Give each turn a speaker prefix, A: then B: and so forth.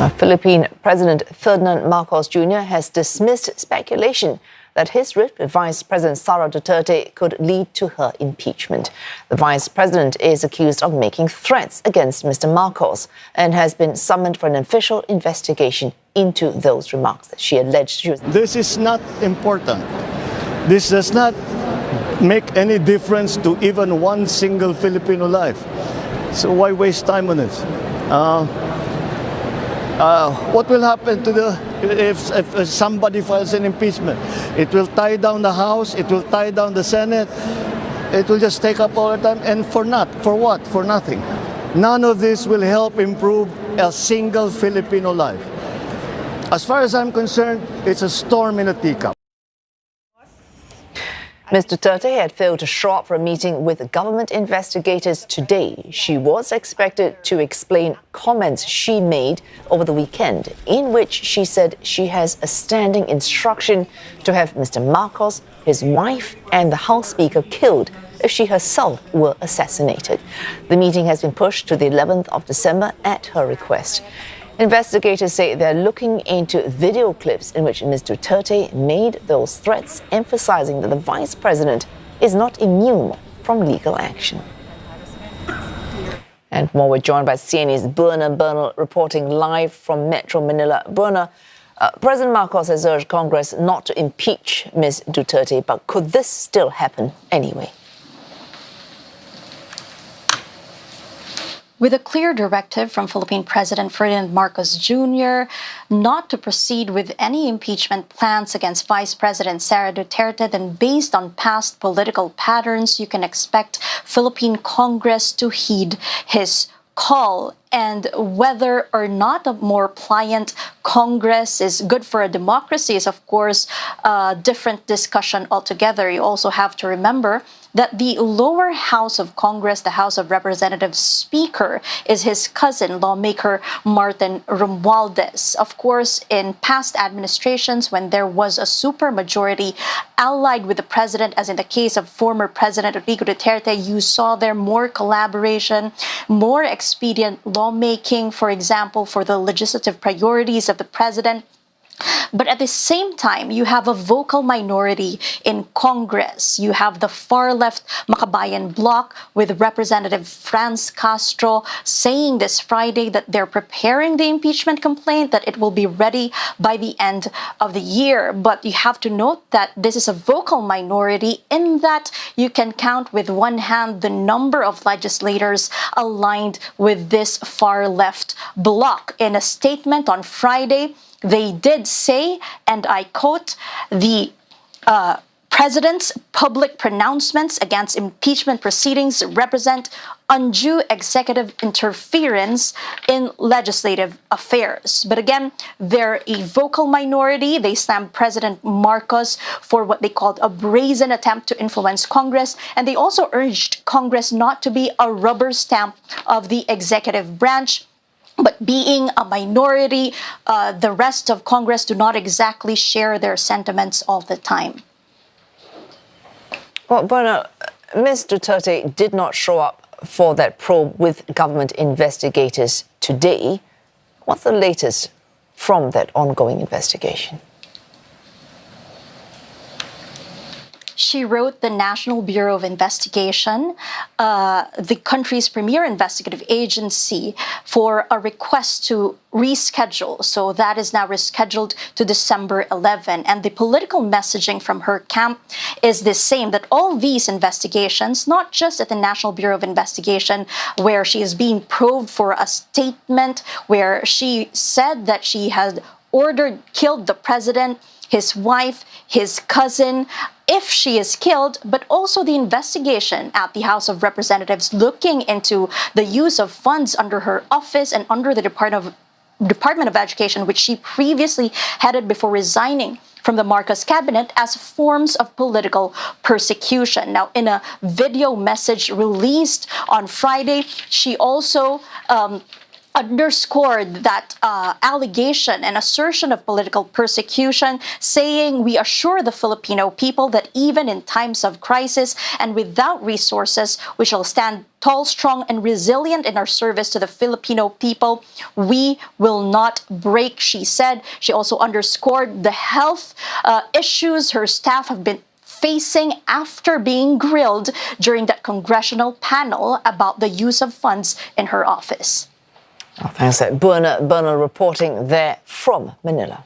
A: Philippine President Ferdinand Marcos Jr. has dismissed speculation that his rift with Vice President Sara Duterte could lead to her impeachment. The Vice President is accused of making threats against Mr. Marcos and has been summoned for an official investigation into those remarks that she alleged she was...
B: This is not important. This does not make any difference to even one single Filipino life. So why waste time on it? What will happen to if somebody files an impeachment? It will tie down the House, it will tie down the Senate, it will just take up all the time, and for what? For nothing. None of this will help improve a single Filipino life. As far as I'm concerned, it's a storm in a teacup.
A: Ms. Duterte had failed to show up for a meeting with government investigators today. She was expected to explain comments she made over the weekend, in which she said she has a standing instruction to have Mr. Marcos, his wife, and the House Speaker killed if she herself were assassinated. The meeting has been pushed to the 11th of December at her request. Investigators say they're looking into video clips in which Ms. Duterte made those threats, emphasizing that the Vice President is not immune from legal action. And more, we're joined by CNE's Buena Bernal reporting live from Metro Manila. Buena, President Marcos has urged Congress not to impeach Ms. Duterte, but could this still happen anyway?
C: With a clear directive from Philippine President Ferdinand Marcos Jr. not to proceed with any impeachment plans against Vice President Sara Duterte, then based on past political patterns, you can expect Philippine Congress to heed his call. And whether or not a more pliant Congress is good for a democracy is, of course, a different discussion altogether. You also have to remember that the lower house of Congress, the House of Representatives Speaker, is his cousin, lawmaker Martin Romualdez. Of course, in past administrations, when there was a supermajority allied with the president, as in the case of former President Rodrigo Duterte, you saw there more collaboration, more expedient lawmaking, for example, for the legislative priorities of the president. But at the same time, you have a vocal minority in Congress. You have the far-left Makabayan bloc with Representative Franz Castro saying this Friday that they're preparing the impeachment complaint, that it will be ready by the end of the year. But you have to note that this is a vocal minority in that you can count with one hand the number of legislators aligned with this far-left bloc. In a statement on Friday, they did say, and I quote, the president's public pronouncements against impeachment proceedings represent undue executive interference in legislative affairs. But again, they're a vocal minority. They slammed President Marcos for what they called a brazen attempt to influence Congress. And they also urged Congress not to be a rubber stamp of the executive branch. But being a minority, the rest of Congress do not exactly share their sentiments all the time.
A: Well, Buena, Ms. Duterte did not show up for that probe with government investigators today. What's the latest from that ongoing investigation?
C: She wrote the National Bureau of Investigation, the country's premier investigative agency, for a request to reschedule. So that is now rescheduled to December 11. And the political messaging from her camp is the same, that all these investigations, not just at the National Bureau of Investigation, where she is being probed for a statement where she said that she had killed the president, his wife, his cousin, if she is killed, but also the investigation at the House of Representatives looking into the use of funds under her office and under the Department of Education, which she previously headed before resigning from the Marcos cabinet, as forms of political persecution. Now, in a video message released on Friday, she also underscored that allegation and assertion of political persecution, saying, "We assure the Filipino people that even in times of crisis and without resources, we shall stand tall, strong, and resilient in our service to the Filipino people. We will not break," she said. She also underscored the health issues her staff have been facing after being grilled during that congressional panel about the use of funds in her office.
A: Thanks. Buena Bernal reporting there from Manila.